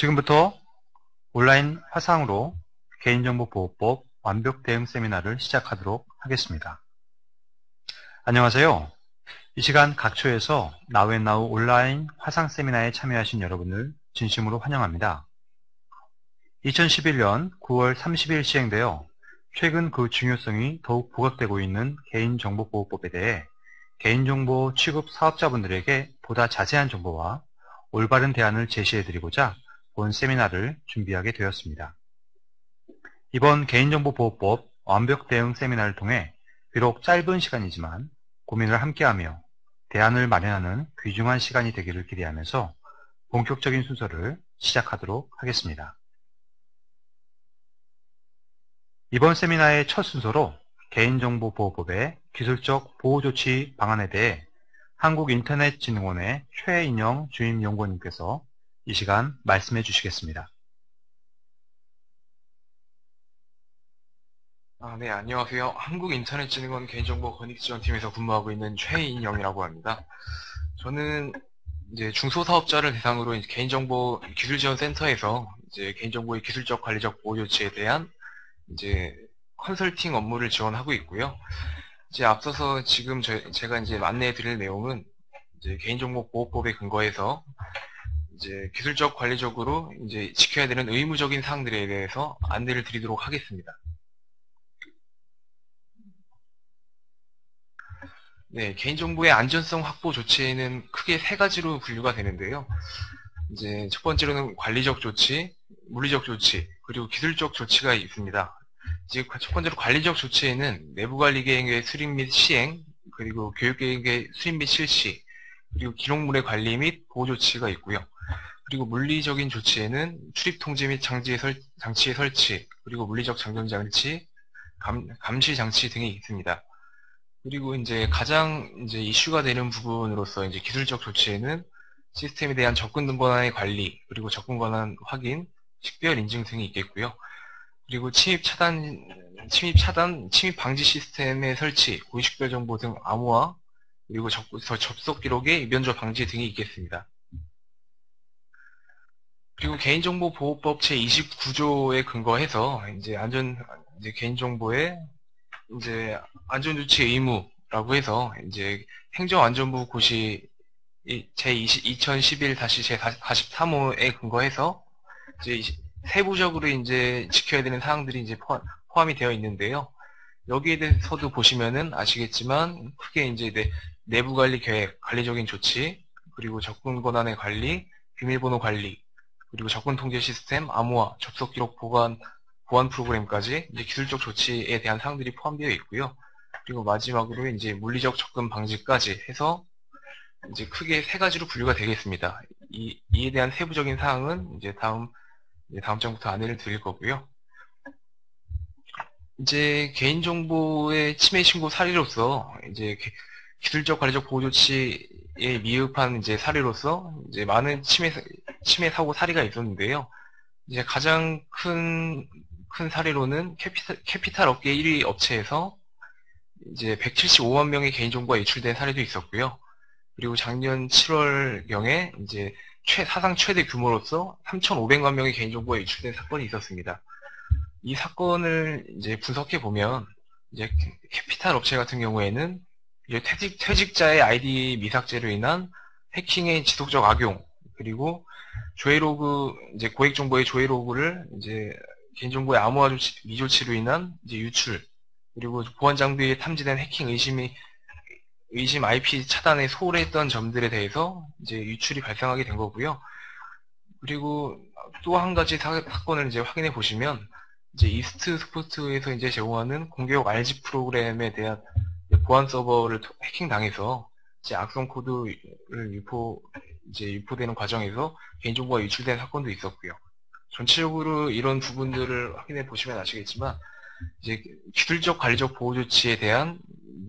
지금부터 온라인 화상으로 개인정보보호법 완벽 대응 세미나를 시작하도록 하겠습니다. 안녕하세요. 이 시간 각처에서 나우앤나우 온라인 화상 세미나에 참여하신 여러분을 진심으로 환영합니다. 2011년 9월 30일 시행되어 최근 그 중요성이 더욱 부각되고 있는 개인정보보호법에 대해 개인정보 취급 사업자분들에게 보다 자세한 정보와 올바른 대안을 제시해드리고자 본 세미나를 준비하게 되었습니다. 이번 개인정보보호법 완벽 대응 세미나를 통해 비록 짧은 시간이지만 고민을 함께하며 대안을 마련하는 귀중한 시간이 되기를 기대하면서 본격적인 순서를 시작하도록 하겠습니다. 이번 세미나의 첫 순서로 개인정보보호법의 기술적 보호조치 방안에 대해 한국인터넷진흥원의 최인영 주임연구원님께서 이 시간 말씀해 주시겠습니다. 네, 안녕하세요. 한국인터넷진흥원 개인정보 권익지원팀에서 근무하고 있는 최인영이라고 합니다. 저는 이제 중소사업자를 대상으로 개인정보 기술지원센터에서 이제 개인정보의 기술적 관리적 보호 조치에 대한 이제 컨설팅 업무를 지원하고 있고요. 이제 앞서서 지금 제가 이제 안내해 드릴 내용은 이제 개인정보보호법에 근거해서 이제 기술적 관리적으로 이제 지켜야 되는 의무적인 사항들에 대해서 안내를 드리도록 하겠습니다. 네, 개인정보의 안전성 확보 조치에는 크게 세 가지로 분류가 되는데요. 이제 첫 번째로는 관리적 조치, 물리적 조치, 그리고 기술적 조치가 있습니다. 이제 첫 번째로 관리적 조치에는 내부관리 계획의 수립 및 시행, 그리고 교육 계획의 수립 및 실시, 그리고 기록물의 관리 및 보호 조치가 있고요. 그리고 물리적인 조치에는 출입 통제 및 장치의 설치, 그리고 물리적 장전 장치, 감시 장치 등이 있습니다. 그리고 이제 가장 이제 이슈가 되는 부분으로서 이제 기술적 조치에는 시스템에 대한 접근 권한의 관리, 그리고 접근 권한 확인, 식별 인증 등이 있겠고요. 그리고 침입 방지 시스템의 설치, 고위식별 정보 등 암호화, 그리고 접속 기록의 위변조 방지 등이 있겠습니다. 그리고 개인정보보호법 제29조에 근거해서 이제 개인정보의 이제 안전조치 의무라고 해서 이제 행정안전부 고시 제2011-제43호에 근거해서 이제 세부적으로 이제 지켜야 되는 사항들이 이제 포함이 되어 있는데요. 여기에 대해서도 보시면은 아시겠지만 크게 이제 내부 관리 계획, 관리적인 조치, 그리고 접근 권한의 관리, 비밀번호 관리, 그리고 접근 통제 시스템, 암호화, 접속 기록 보관 프로그램까지 이제 기술적 조치에 대한 사항들이 포함되어 있고요. 그리고 마지막으로 이제 물리적 접근 방지까지 해서 이제 크게 세 가지로 분류가 되겠습니다. 이에 대한 세부적인 사항은 이제 다음 장부터 안내를 드릴 거고요. 이제 개인정보의 침해 신고 사례로서 이제 기술적 관리적 보호 조치에 미흡한 이제 사례로서 이제 많은 침해 사고 사례가 있었는데요. 이제 가장 큰 사례로는 캐피탈 업계 1위 업체에서 이제 175만 명의 개인정보가 유출된 사례도 있었고요. 그리고 작년 7월경에 이제 사상 최대 규모로서 3,500만 명의 개인정보가 유출된 사건이 있었습니다. 이 사건을 이제 분석해 보면 이제 캐피탈 업체 같은 경우에는 이제 퇴직자의 아이디 미삭제로 인한 해킹의 지속적 악용, 그리고 이제 고액 정보의 조회 로그를 이제 개인정보의 암호화 미조치로 인한 이제 유출, 그리고 보안 장비에 탐지된 해킹 의심 IP 차단에 소홀했던 점들에 대해서 이제 유출이 발생하게 된 거고요. 그리고 또 한 가지 사건을 이제 확인해 보시면 이제 이스트 스포츠에서 이제 제공하는 공개용 RG 프로그램에 대한 보안 서버를 해킹 당해서 이제 악성 코드를 유포되는 과정에서 개인정보가 유출된 사건도 있었고요. 전체적으로 이런 부분들을 확인해 보시면 아시겠지만 이제 기술적 관리적 보호 조치에 대한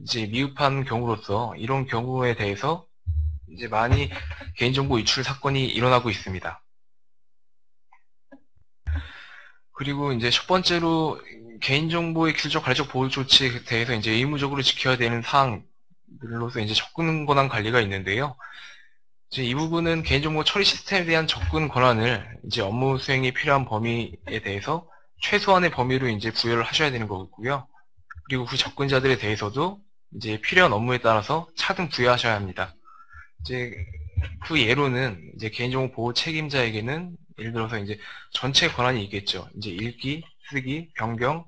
이제 미흡한 경우로서 이런 경우에 대해서 이제 많이 개인정보 유출 사건이 일어나고 있습니다. 그리고 이제 첫 번째로 개인정보의 기술적 관리적 보호 조치에 대해서 이제 의무적으로 지켜야 되는 사항들로서 이제 접근 권한 관리가 있는데요. 이제 이 부분은 개인정보 처리 시스템에 대한 접근 권한을 이제 업무 수행이 필요한 범위에 대해서 최소한의 범위로 이제 부여를 하셔야 되는 거고요. 그리고 그 접근자들에 대해서도 이제 필요한 업무에 따라서 차등 부여하셔야 합니다. 이제 그 예로는 이제 개인정보 보호 책임자에게는 예를 들어서 이제 전체 권한이 있겠죠. 이제 읽기, 쓰기, 변경,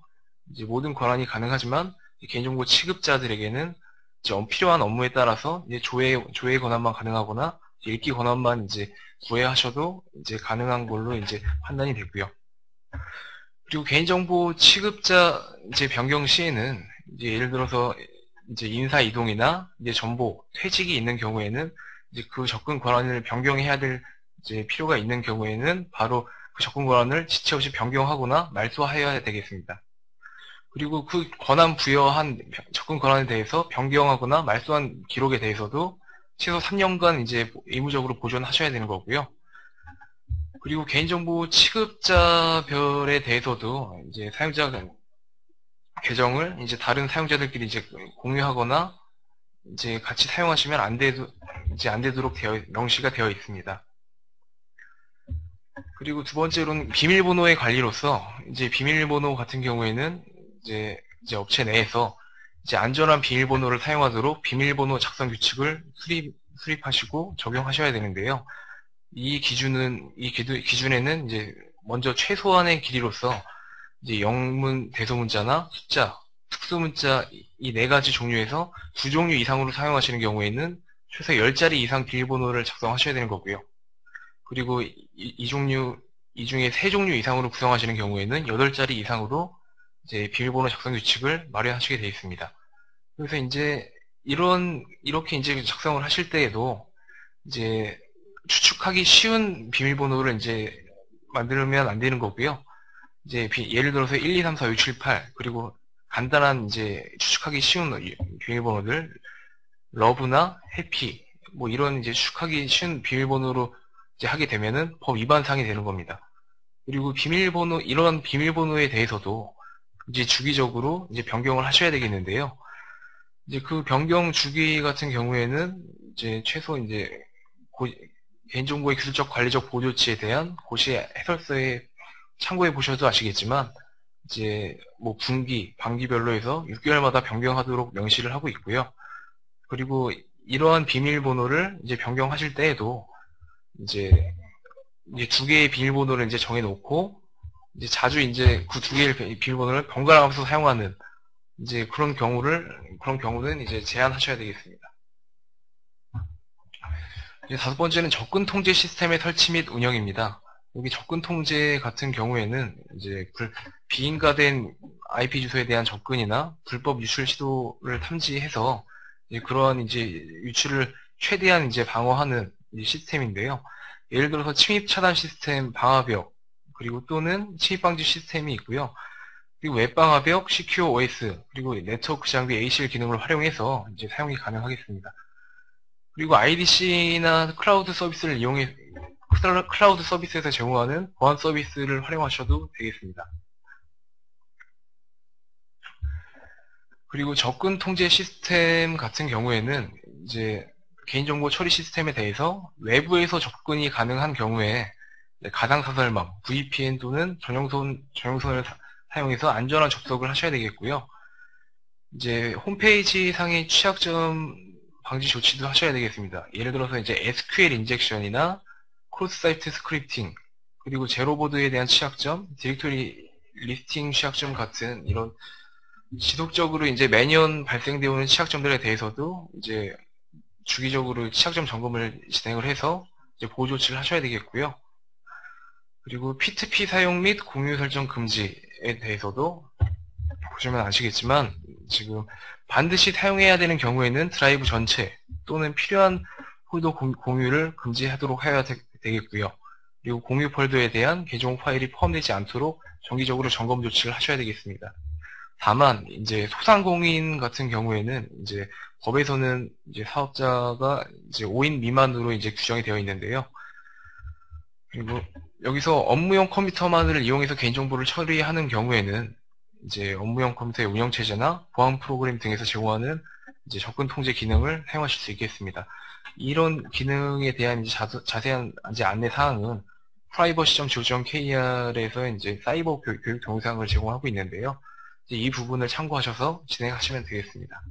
이제 모든 권한이 가능하지만 개인정보 취급자들에게는 이제 필요한 업무에 따라서 이제 조회 권한만 가능하거나 읽기 권한만 이제 부여하셔도 이제 가능한 걸로 이제 판단이 되고요. 그리고 개인정보 취급자 이제 변경 시에는 이제 예를 들어서 이제 인사 이동이나 이제 전보, 퇴직이 있는 경우에는 이제 그 접근 권한을 변경해야 될 이제 필요가 있는 경우에는 바로 그 접근 권한을 지체 없이 변경하거나 말소하여야 되겠습니다. 그리고 그 권한 부여한 접근 권한에 대해서 변경하거나 말소한 기록에 대해서도 최소 3년간 이제 의무적으로 보존하셔야 되는 거고요. 그리고 개인정보 취급자별에 대해서도 이제 사용자 계정을 이제 다른 사용자들끼리 이제 공유하거나 이제 같이 사용하시면 안 되도록 명시가 되어 있습니다. 그리고 두 번째로는 비밀번호의 관리로서 이제 비밀번호 같은 경우에는 이제 업체 내에서 이제 안전한 비밀번호를 사용하도록 비밀번호 작성 규칙을 수립하시고 적용하셔야 되는데요. 이 기준에는 이제 먼저 최소한의 길이로서 이제 영문, 대소문자나 숫자, 특수문자 이 네 가지 종류에서 두 종류 이상으로 사용하시는 경우에는 최소 10자리 이상 비밀번호를 작성하셔야 되는 거고요. 그리고 이 중에 세 종류 이상으로 구성하시는 경우에는 8자리 이상으로 이제 비밀번호 작성 규칙을 마련하시게 되어 있습니다. 그래서 이제 이렇게 이제 작성을 하실 때에도 이제 추측하기 쉬운 비밀번호를 이제 만들면 안 되는 거고요. 이제 예를 들어서 1, 2, 3, 4, 6, 7, 8 그리고 간단한 이제 추측하기 쉬운 비밀번호들 러브나 해피 뭐 이런 이제 추측하기 쉬운 비밀번호로 이제 하게 되면은 법 위반 사항이 되는 겁니다. 그리고 이런 비밀번호에 대해서도 이제 주기적으로 이제 변경을 하셔야 되겠는데요. 이제 그 변경 주기 같은 경우에는 이제 최소 이제 개인정보의 기술적 관리적 보호 조치에 대한 고시 해설서에 참고해 보셔도 아시겠지만 이제 뭐 분기, 반기별로 해서 6개월마다 변경하도록 명시를 하고 있고요. 그리고 이러한 비밀번호를 이제 변경하실 때에도 이제 두 개의 비밀번호를 이제 정해놓고 이제 자주 이제 그 두 개의 비밀번호를 번갈아가면서 사용하는 이제 그런 경우는 이제 제한하셔야 되겠습니다. 이제 다섯 번째는 접근 통제 시스템의 설치 및 운영입니다. 여기 접근 통제 같은 경우에는 이제 비인가된 IP 주소에 대한 접근이나 불법 유출 시도를 탐지해서 이제 그러한 이제 유출을 최대한 이제 방어하는 시스템인데요. 예를 들어서 침입 차단 시스템 방화벽 그리고 또는 침입 방지 시스템이 있고요. 그리고 웹방화벽, CQO OS 그리고 네트워크 장비 ACL 기능을 활용해서 이제 사용이 가능하겠습니다. 그리고 IDC나 클라우드 서비스에서 제공하는 보안 서비스를 활용하셔도 되겠습니다. 그리고 접근 통제 시스템 같은 경우에는 이제 개인정보 처리 시스템에 대해서 외부에서 접근이 가능한 경우에 가상사설망, VPN 또는 전용선을 사용해서 안전한 접속을 하셔야 되겠고요. 이제 홈페이지 상의 취약점 방지 조치도 하셔야 되겠습니다. 예를 들어서 이제 SQL 인젝션이나 크로스 사이트 스크립팅, 그리고 제로보드에 대한 취약점, 디렉토리 리스팅 취약점 같은 이런 지속적으로 이제 매년 발생되어 오는 취약점들에 대해서도 이제 주기적으로 취약점 점검을 진행을 해서 이제 보호 조치를 하셔야 되겠고요. 그리고 P2P 사용 및 공유 설정 금지에 대해서도 보시면 아시겠지만 지금 반드시 사용해야 되는 경우에는 드라이브 전체 또는 필요한 폴더 공유를 금지하도록 해야 되겠고요. 그리고 공유 폴더에 대한 계정 파일이 포함되지 않도록 정기적으로 점검 조치를 하셔야 되겠습니다. 다만 이제 소상공인 같은 경우에는 이제 법에서는 이제 사업자가 이제 5인 미만으로 이제 규정이 되어 있는데요. 그리고 여기서 업무용 컴퓨터만을 이용해서 개인정보를 처리하는 경우에는 이제 업무용 컴퓨터의 운영체제나 보안 프로그램 등에서 제공하는 이제 접근 통제 기능을 사용하실 수 있겠습니다. 이런 기능에 대한 이제 자세한 이제 안내 사항은 privacy.go.kr에서 이제 사이버 교육 동영상을 제공하고 있는데요. 이제 이 부분을 참고하셔서 진행하시면 되겠습니다.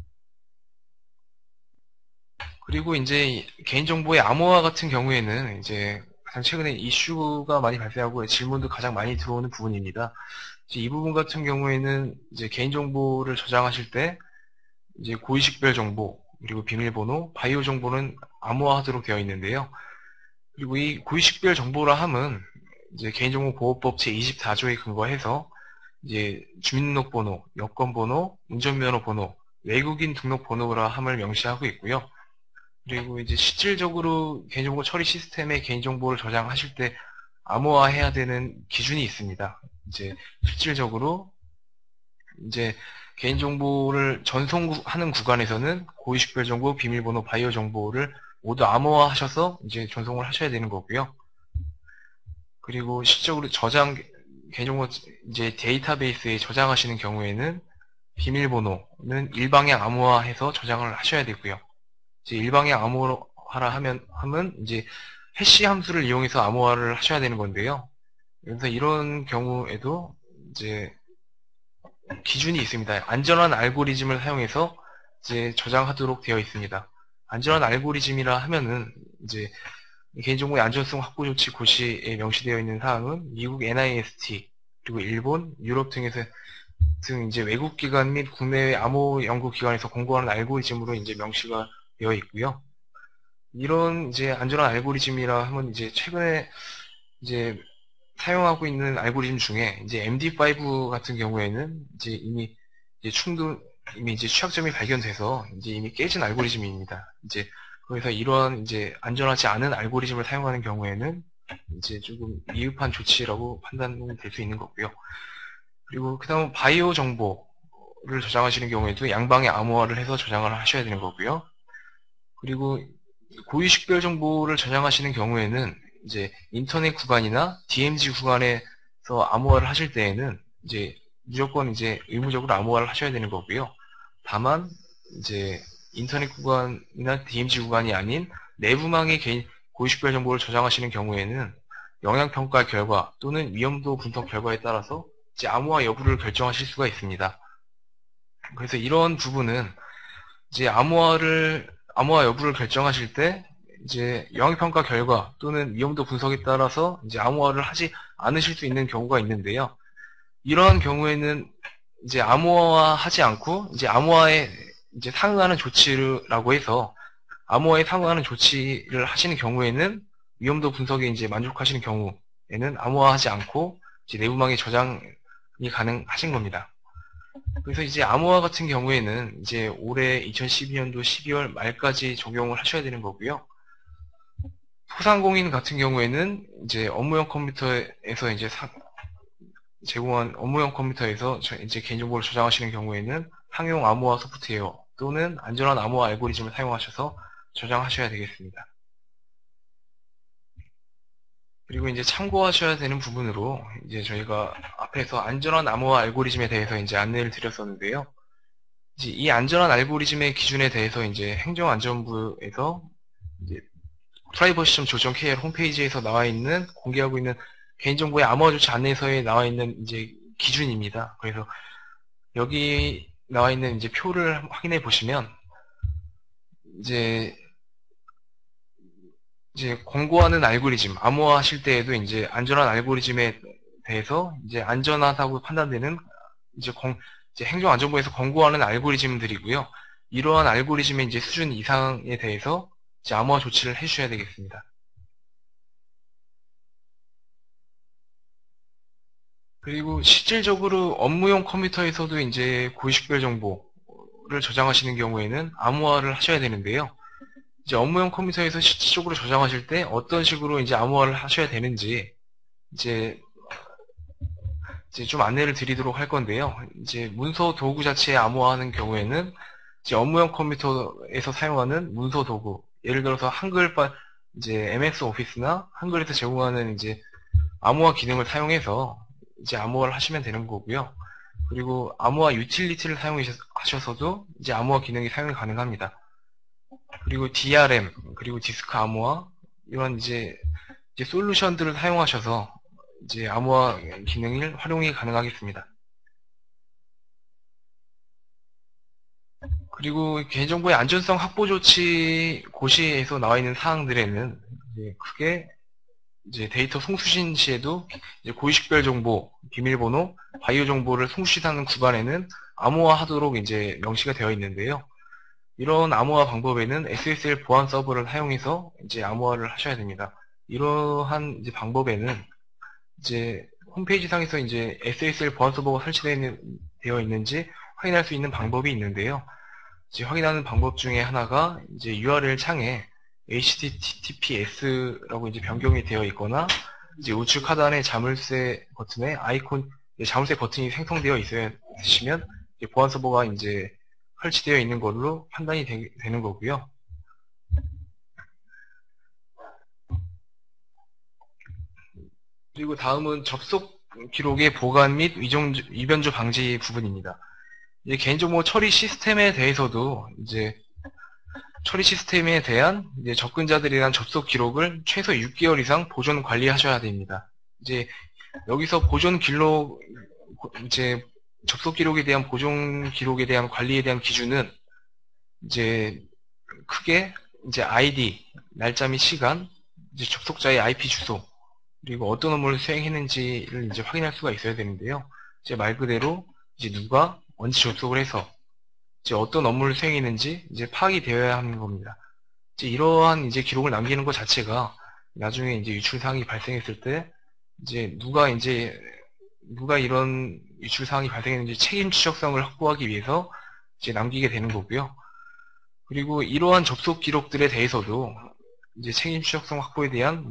그리고 이제 개인정보의 암호화 같은 경우에는 이제 가장 최근에 이슈가 많이 발생하고 질문도 가장 많이 들어오는 부분입니다. 이제 이 부분 같은 경우에는 이제 개인정보를 저장하실 때 이제 고의식별 정보, 그리고 비밀번호, 바이오 정보는 암호화하도록 되어 있는데요. 그리고 이 고의식별 정보라 함은 이제 개인정보보호법 제24조에 근거해서 이제 주민등록번호, 여권번호, 운전면허 번호, 외국인 등록번호라 함을 명시하고 있고요. 그리고 이제 실질적으로 개인정보 처리 시스템에 개인정보를 저장하실 때 암호화해야 되는 기준이 있습니다. 이제 실질적으로 이제 개인정보를 전송하는 구간에서는 고의식별 정보, 비밀번호, 바이오 정보를 모두 암호화하셔서 이제 전송을 하셔야 되는 거고요. 그리고 실질적으로 개인정보 이제 데이터베이스에 저장하시는 경우에는 비밀번호는 일방향 암호화해서 저장을 하셔야 되고요. 이제 일방향 암호화라 하면 이제 해시 함수를 이용해서 암호화를 하셔야 되는 건데요. 그래서 이런 경우에도 이제 기준이 있습니다. 안전한 알고리즘을 사용해서 이제 저장하도록 되어 있습니다. 안전한 알고리즘이라 하면은 이제 개인정보의 안전성 확보 조치 고시에 명시되어 있는 사항은 미국 NIST 그리고 일본, 유럽 등에서 이제 외국 기관 및 국내외 암호 연구 기관에서 공고하는 알고리즘으로 이제 명시가 되어 있고요. 이런 이제 안전한 알고리즘이라 하면 이제 최근에 이제 사용하고 있는 알고리즘 중에 이제 MD5 같은 경우에는 이제 이미 이제 취약점이 발견돼서 이제 이미 깨진 알고리즘입니다. 이제 그래서 이러한 이제 안전하지 않은 알고리즘을 사용하는 경우에는 이제 조금 미흡한 조치라고 판단될 수 있는 거고요. 그리고 그다음 바이오 정보를 저장하시는 경우에도 양방의 암호화를 해서 저장을 하셔야 되는 거고요. 그리고 고의식별 정보를 저장하시는 경우에는 이제 인터넷 구간이나 DMZ 구간에서 암호화를 하실 때에는 이제 무조건 이제 의무적으로 암호화를 하셔야 되는 거고요. 다만 이제 인터넷 구간이나 DMZ 구간이 아닌 내부망의 개인 고의식별 정보를 저장하시는 경우에는 영향평가 결과 또는 위험도 분석 결과에 따라서 이제 암호화 여부를 결정하실 수가 있습니다. 그래서 이런 부분은 이제 암호화 여부를 결정하실 때 이제 영향평가 결과 또는 위험도 분석에 따라서 이제 암호화를 하지 않으실 수 있는 경우가 있는데요. 이러한 경우에는 이제 암호화하지 않고 이제 암호화에 이제 상응하는 조치라고 해서 암호화에 상응하는 조치를 하시는 경우에는 위험도 분석에 이제 만족하시는 경우에는 암호화하지 않고 이제 내부망에 저장이 가능하신 겁니다. 그래서 이제 암호화 같은 경우에는 이제 올해 2012년도 12월 말까지 적용을 하셔야 되는 거고요. 소상공인 같은 경우에는 이제 업무용 컴퓨터에서 이제 제공한 업무용 컴퓨터에서 이제 개인정보를 저장하시는 경우에는 상용 암호화 소프트웨어 또는 안전한 암호화 알고리즘을 사용하셔서 저장하셔야 되겠습니다. 그리고 이제 참고하셔야 되는 부분으로 이제 저희가 앞에서 안전한 암호화 알고리즘에 대해서 이제 안내를 드렸었는데요. 이제 이 안전한 알고리즘의 기준에 대해서 이제 행정안전부에서 이제 privacy.go.kr 홈페이지에서 나와 있는 공개하고 있는 개인정보의 암호화 조치 안내서에 나와 있는 이제 기준입니다. 그래서 여기 나와 있는 이제 표를 확인해 보시면 이제 권고하는 알고리즘, 암호화 하실 때에도 이제 안전한 알고리즘에 대해서 이제 안전하다고 판단되는 이제 행정안전부에서 권고하는 알고리즘들이고요. 이러한 알고리즘의 이제 수준 이상에 대해서 이제 암호화 조치를 해주셔야 되겠습니다. 그리고 실질적으로 업무용 컴퓨터에서도 이제 고의식별 정보를 저장하시는 경우에는 암호화를 하셔야 되는데요. 이제 업무용 컴퓨터에서 실질적으로 저장하실 때 어떤 식으로 이제 암호화를 하셔야 되는지 이제 좀 안내를 드리도록 할 건데요. 이제 문서 도구 자체에 암호화하는 경우에는 이제 업무용 컴퓨터에서 사용하는 문서 도구, 예를 들어서 이제 MS 오피스나 한글에서 제공하는 이제 암호화 기능을 사용해서 이제 암호화를 하시면 되는 거고요. 그리고 암호화 유틸리티를 사용하셔서도 이제 암호화 기능이 사용이 가능합니다. 그리고 DRM, 그리고 디스크 암호화, 이런 이제 솔루션들을 사용하셔서 이제 암호화 기능을 활용이 가능하겠습니다. 그리고 개인정보의 안전성 확보 조치 고시에서 나와 있는 사항들에는 이제 크게 이제 데이터 송수신 시에도 이제 고의식별 정보, 비밀번호, 바이오 정보를 송수신하는 구간에는 암호화하도록 이제 명시가 되어 있는데요. 이런 암호화 방법에는 SSL 보안 서버를 사용해서 이제 암호화를 하셔야 됩니다. 이러한 이제 방법에는 이제 홈페이지 상에서 이제 SSL 보안 서버가 설치되어 있는지 확인할 수 있는 방법이 있는데요. 이제 확인하는 방법 중에 하나가 이제 URL 창에 HTTPS라고 이제 변경이 되어 있거나 이제 우측 하단의 자물쇠 버튼에 자물쇠 버튼이 생성되어 있으시면 보안 서버가 이제 설치되어 있는 걸로 판단이 되는 거고요. 그리고 다음은 접속 기록의 보관 및 위변조 방지 부분입니다. 이제 개인정보 처리 시스템에 대해서도 이제 처리 시스템에 대한 이제 접근자들에 대한 접속 기록을 최소 6개월 이상 보존 관리하셔야 됩니다. 이제 여기서 보존 기록 이제 접속 기록에 대한 보존 기록에 대한 관리에 대한 기준은 이제 크게 이제 아이디, 날짜 및 시간, 이제 접속자의 IP 주소, 그리고 어떤 업무를 수행했는지를 이제 확인할 수가 있어야 되는데요. 이제 말 그대로 이제 누가 언제 접속을 해서 이제 어떤 업무를 수행했는지 이제 파악이 되어야 하는 겁니다. 이제 이러한 이제 기록을 남기는 것 자체가 나중에 이제 유출 사항이 발생했을 때 이제 누가 이런 유출 사항이 발생했는지 책임 추적성을 확보하기 위해서 이제 남기게 되는 거고요. 그리고 이러한 접속 기록들에 대해서도 이제 책임 추적성 확보에 대한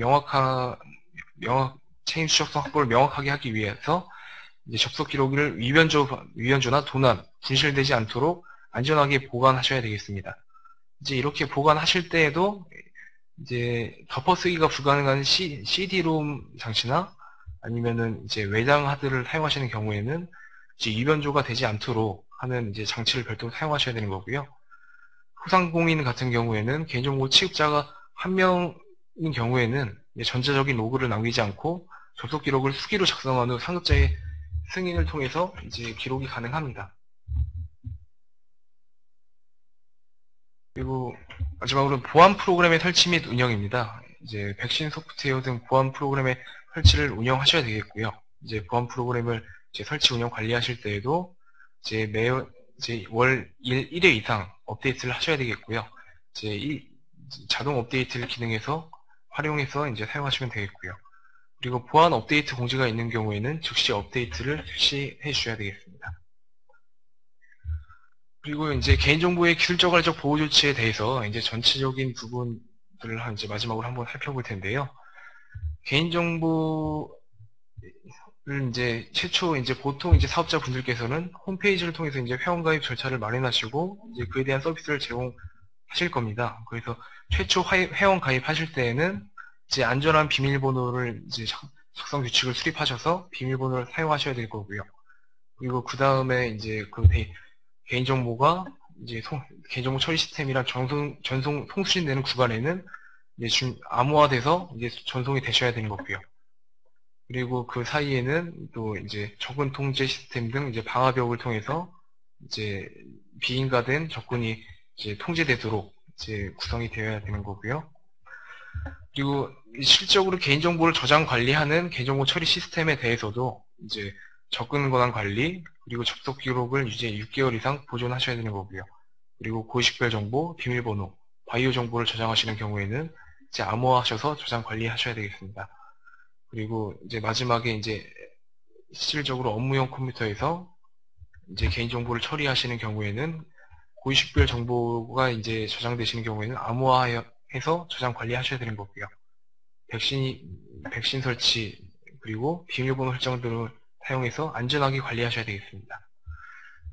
책임 추적성 확보를 명확하게 하기 위해서 이제 접속 기록을 위변조나 도난, 분실되지 않도록 안전하게 보관하셔야 되겠습니다. 이제 이렇게 보관하실 때에도 이제 덮어쓰기가 불가능한 CD-ROM 장치나 아니면은 이제 외장 하드를 사용하시는 경우에는 이제 위변조가 되지 않도록 하는 이제 장치를 별도로 사용하셔야 되는 거고요. 후상공인 같은 경우에는 개인정보 취급자가 한 명인 경우에는 전자적인 로그를 남기지 않고 접속 기록을 수기로 작성한 후 상급자의 승인을 통해서 이제 기록이 가능합니다. 그리고 마지막으로 보안 프로그램의 설치 및 운영입니다. 이제 백신 소프트웨어 등 보안 프로그램의 설치를 운영하셔야 되겠고요. 이제 보안 프로그램을 이제 설치 운영 관리하실 때에도 이제 월 1회 이상 업데이트를 하셔야 되겠고요. 이제 자동 업데이트를 기능에서 활용해서 이제 사용하시면 되겠고요. 그리고 보안 업데이트 공지가 있는 경우에는 즉시 업데이트를 실시해 주셔야 되겠습니다. 그리고 이제 개인정보의 기술적 관리적 보호 조치에 대해서 이제 전체적인 부분들을 이제 마지막으로 한번 살펴볼 텐데요. 개인정보를 이제 최초 이제 보통 이제 사업자분들께서는 홈페이지를 통해서 이제 회원가입 절차를 마련하시고 이제 그에 대한 서비스를 제공하실 겁니다. 그래서 최초 회원 가입하실 때에는 이제 안전한 비밀번호를 이제 작성 규칙을 수립하셔서 비밀번호를 사용하셔야 될 거고요. 그리고 그 다음에 이제 그 개인정보가 이제 개인정보 처리 시스템이랑 전송 통수신되는 구간에는 이제 암호화돼서 이제 전송이 되셔야 되는 거고요. 그리고 그 사이에는 또 이제 접근 통제 시스템 등 이제 방화벽을 통해서 이제 비인가된 접근이 이제 통제되도록 이제 구성이 되어야 되는 거고요. 그리고 실적으로 개인정보를 저장 관리하는 개인정보 처리 시스템에 대해서도 이제 접근 권한 관리, 그리고 접속 기록을 이제 6개월 이상 보존하셔야 되는 거고요. 그리고 고의식별 정보, 비밀번호, 바이오 정보를 저장하시는 경우에는 이제 암호화하셔서 저장 관리하셔야 되겠습니다. 그리고 이제 마지막에 이제 실질적으로 업무용 컴퓨터에서 이제 개인정보를 처리하시는 경우에는 고의식별 정보가 이제 저장되시는 경우에는 암호화해서 저장 관리하셔야 되는 거고요. 백신 설치, 그리고 비밀번호 설정 등을 사용해서 안전하게 관리하셔야 되겠습니다.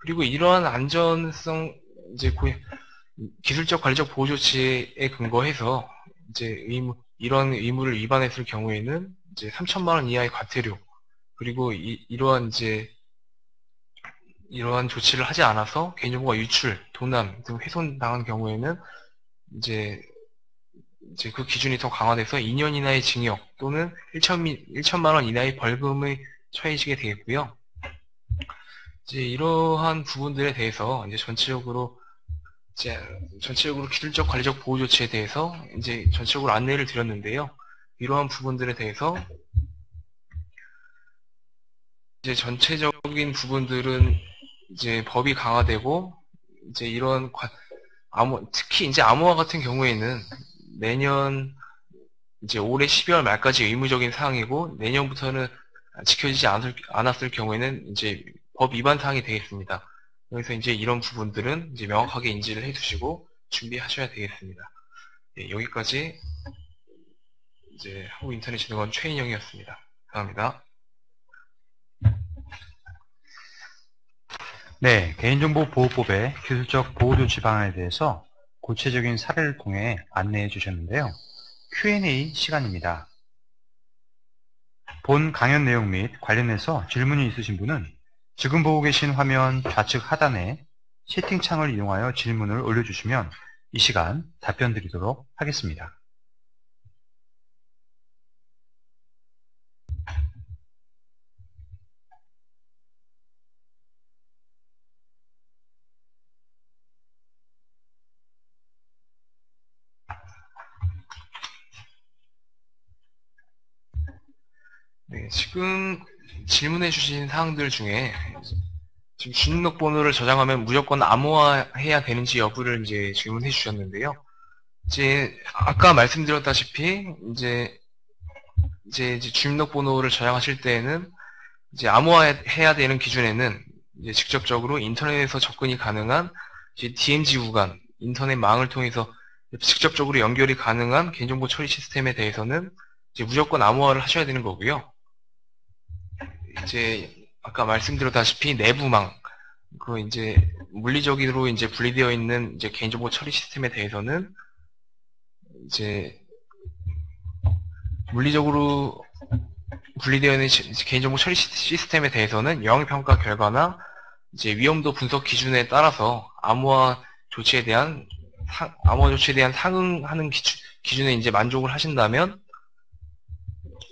그리고 이러한 안전성, 이제 기술적 관리적 보호 조치에 근거해서 이제 이런 의무를 위반했을 경우에는 이제 3천만 원 이하의 과태료, 그리고 이러한 조치를 하지 않아서 개인정보가 유출, 도난 등 훼손당한 경우에는 이제 그 기준이 더 강화돼서 2년 이하의 징역 또는 1천만 원 이하의 벌금에 처해지게 되겠고요. 이제 이러한 부분들에 대해서 이제 전체적으로 기술적 관리적 보호 조치에 대해서 이제 전체적으로 안내를 드렸는데요. 이러한 부분들에 대해서 이제 전체적인 부분들은 이제 법이 강화되고 이제 이런 특히 이제 암호화 같은 경우에는 내년 이제 올해 12월 말까지 의무적인 사항이고 내년부터는 지켜지지 않았을 경우에는 이제 법 위반 사항이 되겠습니다. 그래서 이제 이런 부분들은 이제 명확하게 인지를 해두시고 준비하셔야 되겠습니다. 네, 여기까지 이제 한국인터넷진흥원 최인영이었습니다. 감사합니다. 네, 개인정보보호법의 기술적 보호조치 방안에 대해서 구체적인 사례를 통해 안내해 주셨는데요. Q&A 시간입니다. 본 강연 내용 및 관련해서 질문이 있으신 분은 지금 보고 계신 화면 좌측 하단에 채팅창을 이용하여 질문을 올려주시면 이 시간 답변 드리도록 하겠습니다. 네, 지금 질문해 주신 사항들 중에 지금 주민등록번호를 저장하면 무조건 암호화해야 되는지 여부를 이제 질문해 주셨는데요. 이제 아까 말씀드렸다시피 이제 주민등록번호를 저장하실 때에는 이제 암호화해야 되는 기준에는 이제 직접적으로 인터넷에서 접근이 가능한 이제 DMZ 구간, 인터넷망을 통해서 직접적으로 연결이 가능한 개인정보 처리 시스템에 대해서는 이제 무조건 암호화를 하셔야 되는 거고요. 이제 아까 말씀드렸다시피 내부망, 그 이제 물리적으로 이제 분리되어 있는 이제 개인정보 처리 시스템에 대해서는 이제 물리적으로 분리되어 있는 개인정보 처리 시스템에 대해서는 영향평가 결과나 이제 위험도 분석 기준에 따라서 암호화 조치에 대한 상응하는 기준에 이제 만족을 하신다면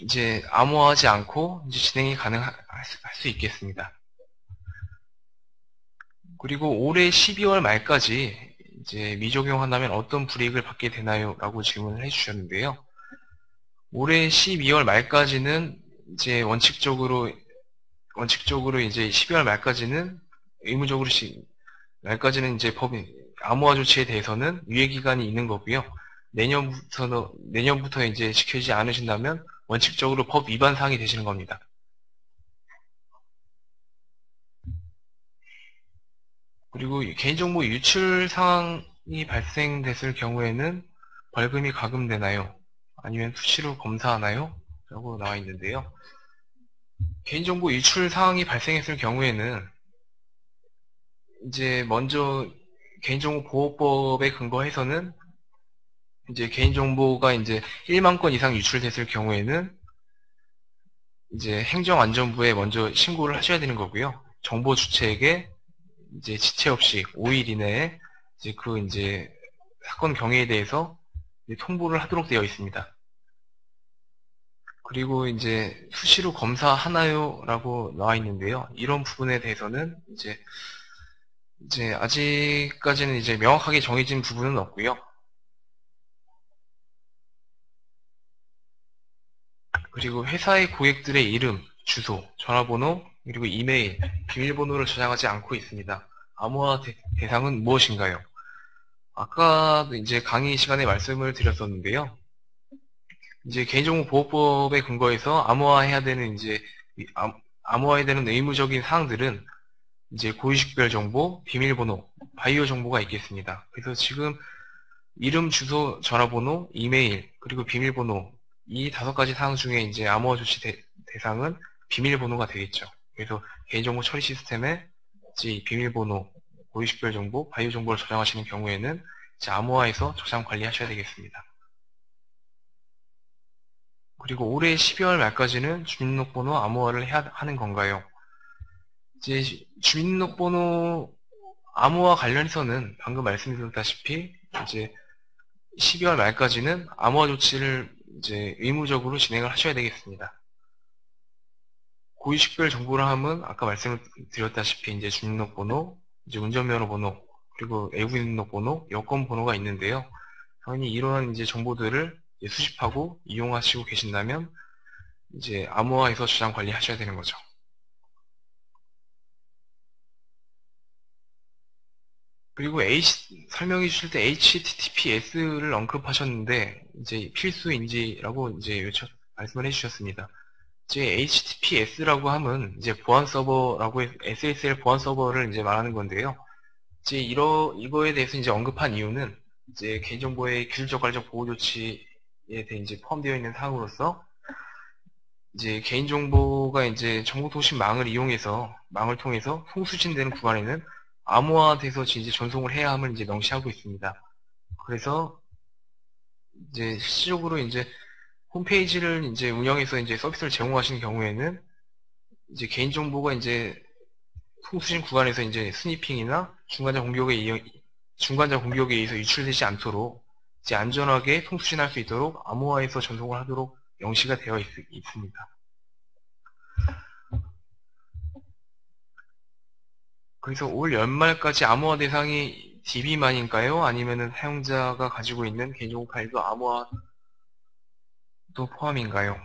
이제 암호화하지 않고 이제 진행이 가능할 수 있겠습니다. 그리고 올해 12월 말까지 이제 미적용한다면 어떤 불이익을 받게 되나요? 라고 질문을 해주셨는데요. 올해 12월 말까지는 이제 원칙적으로 이제 12월 말까지는 의무적으로 말까지는 이제 암호화 조치에 대해서는 유예 기간이 있는 거고요. 내년부터 이제 지켜지지 않으신다면 원칙적으로 법 위반 사항이 되시는 겁니다. 그리고 개인정보 유출 상황이 발생됐을 경우에는 벌금이 가금되나요? 아니면 수시로 검사하나요? 라고 나와 있는데요. 개인정보 유출 상황이 발생했을 경우에는 이제 먼저 개인정보보호법에 근거해서는 이제 개인정보가 이제 1만 건 이상 유출됐을 경우에는 이제 행정안전부에 먼저 신고를 하셔야 되는 거고요. 정보 주체에게 이제 지체 없이 5일 이내에 이제 이제 사건 경위에 대해서 이제 통보를 하도록 되어 있습니다. 그리고 이제 수시로 검사하나요? 라고 나와 있는데요. 이런 부분에 대해서는 이제 아직까지는 이제 명확하게 정해진 부분은 없고요. 그리고 회사의 고객들의 이름, 주소, 전화번호, 그리고 이메일, 비밀번호를 저장하지 않고 있습니다. 암호화 대상은 무엇인가요? 아까도 이제 강의 시간에 말씀을 드렸었는데요. 이제 개인정보보호법에 근거해서 암호화해야 되는 암호화해야 되는 의무적인 사항들은 이제 고유식별 정보, 비밀번호, 바이오 정보가 있겠습니다. 그래서 지금 이름, 주소, 전화번호, 이메일, 그리고 비밀번호 이 5가지 사항 중에 이제 암호화 조치 대상은 비밀번호가 되겠죠. 그래서 개인정보 처리 시스템에 이제 비밀번호, 고유식별 정보, 바이오 정보를 저장하시는 경우에는 이제 암호화해서 저장 관리하셔야 되겠습니다. 그리고 올해 12월 말까지는 주민등록번호 암호화를 해야 하는 건가요? 이제 주민등록번호 암호화 관련해서는 방금 말씀드렸다시피 이제 12월 말까지는 암호화 조치를 이제 의무적으로 진행을 하셔야 되겠습니다. 고유식별 정보를 하면 아까 말씀을 드렸다시피 이제 주민등록번호, 이제 운전면허 번호, 그리고 외국인 등록번호, 여권 번호가 있는데요. 당연히 이러한 이제 정보들을 이제 수집하고 이용하시고 계신다면 이제 암호화해서 저장 관리하셔야 되는 거죠. 그리고 설명해 주실 때 HTTPS를 언급하셨는데 이제 필수인지라고 이제 말씀을 해주셨습니다. 이제 HTTPS라고 하면 이제 보안 서버라고 SSL 보안 서버를 이제 말하는 건데요. 이제 이거에 대해서 이제 언급한 이유는 이제 개인정보의 기술적 관리적 보호 조치에 대해 이제 포함되어 있는 사항으로서 이제 개인정보가 이제 정보통신망을 망을 통해서 송수신되는 구간에는 암호화돼서 이제 전송을 해야 함을 이제 명시하고 있습니다. 그래서 이제 실질적으로 이제 홈페이지를 이제 운영해서 이제 서비스를 제공하시는 경우에는 이제 개인정보가 이제 송수신 구간에서 이제 스니핑이나 중간자 공격에 의해서 유출되지 않도록 이제 안전하게 송수신할 수 있도록 암호화해서 전송을 하도록 명시가 되어 있습니다. 그래서 올 연말까지 암호화 대상이 DB만인가요? 아니면은 사용자가 가지고 있는 개인정보 파일도 암호화도 포함인가요?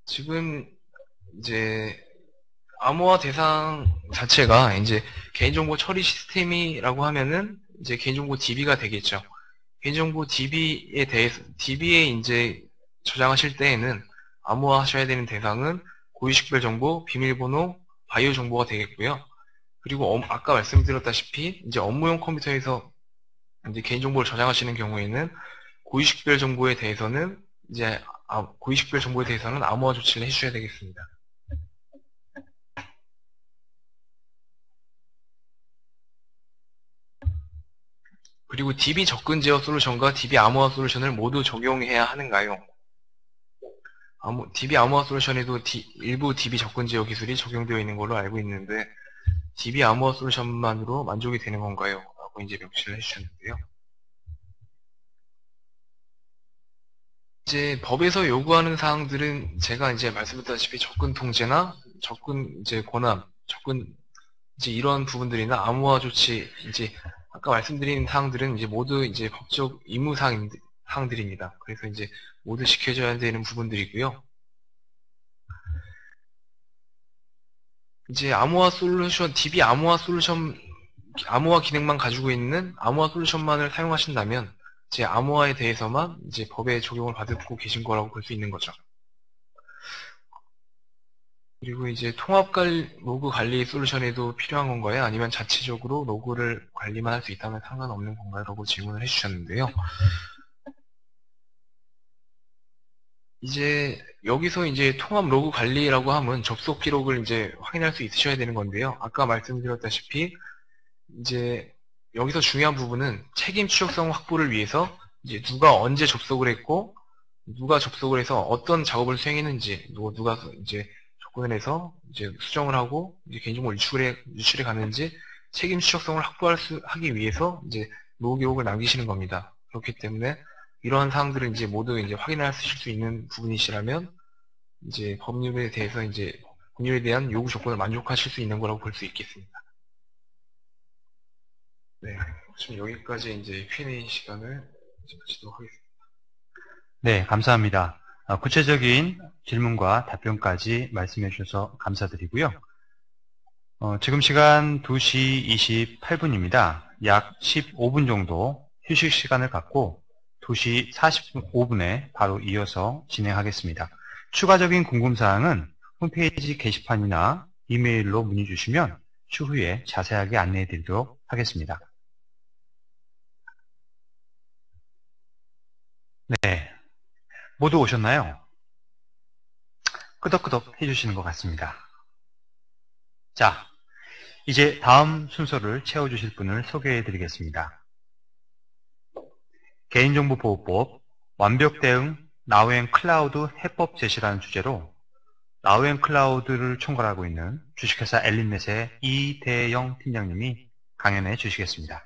지금 이제 암호화 대상 자체가 이제 개인정보 처리 시스템이라고 하면은 이제 개인정보 DB가 되겠죠. 개인정보 DB에 이제 저장하실 때에는 암호화하셔야 되는 대상은 고유식별 정보, 비밀번호, 바이오 정보가 되겠고요. 그리고 아까 말씀드렸다시피 이제 업무용 컴퓨터에서 이제 개인정보를 저장하시는 경우에는 고유식별 정보에 대해서는 암호화 조치를 해주셔야 되겠습니다. 그리고 DB 접근 제어 솔루션과 DB 암호화 솔루션을 모두 적용해야 하는가요? DB 암호화 솔루션에도 일부 DB 접근 제어 기술이 적용되어 있는 걸로 알고 있는데 DB 암호화 솔루션만으로 만족이 되는 건가요? 라고 이제 명시를 해주셨는데요. 이제 법에서 요구하는 사항들은 제가 이제 말씀드렸다시피 접근 통제나 접근 이제 권한, 이제 이런 부분들이나 암호화 조치, 이제 아까 말씀드린 사항들은 이제 모두 이제 법적 의무 사항들입니다. 그래서 이제 모두 지켜져야 되는 부분들이고요. 이제 DB 암호화 기능만 가지고 있는 암호화 솔루션만을 사용하신다면 이제 암호화에 대해서만 이제 법에 적용을 받고 계신 거라고 볼 수 있는 거죠. 그리고 이제 로그 관리 솔루션에도 필요한 건가요? 아니면 자체적으로 로그를 관리만 할 수 있다면 상관없는 건가요? 라고 질문을 해주셨는데요. 이제 여기서 이제 통합 로그 관리라고 하면 접속 기록을 이제 확인할 수 있으셔야 되는 건데요. 아까 말씀드렸다시피 이제 여기서 중요한 부분은 책임 추적성 확보를 위해서 이제 누가 언제 접속을 했고 누가 접속을 해서 어떤 작업을 수행했는지 누가 이제 접근을 해서 이제 수정을 하고 이제 개인정보 유출해 가는지 책임 추적성을 하기 위해서 이제 로그 기록을 남기시는 겁니다. 그렇기 때문에 이러한 사항들을 이제 모두 이제 확인하실 수 있는 부분이시라면 이제 법률에 대한 요구 조건을 만족하실 수 있는 거라고 볼 수 있겠습니다. 네, 지금 여기까지 이제 Q&A 시간을 이제 마치도록 하겠습니다. 네, 감사합니다. 구체적인 질문과 답변까지 말씀해 주셔서 감사드리고요. 지금 시간 2시 28분입니다. 약 15분 정도 휴식 시간을 갖고 2시 45분에 바로 이어서 진행하겠습니다. 추가적인 궁금사항은 홈페이지 게시판이나 이메일로 문의 주시면 추후에 자세하게 안내해 드리도록 하겠습니다. 네, 모두 오셨나요? 끄덕끄덕 해주시는 것 같습니다. 자, 이제 다음 순서를 채워주실 분을 소개해 드리겠습니다. 개인정보보호법 완벽대응 나우앤 클라우드 해법 제시라는 주제로 나우앤 클라우드를 총괄하고 있는 주식회사 엘린넷의 이대영 팀장님이 강연해 주시겠습니다.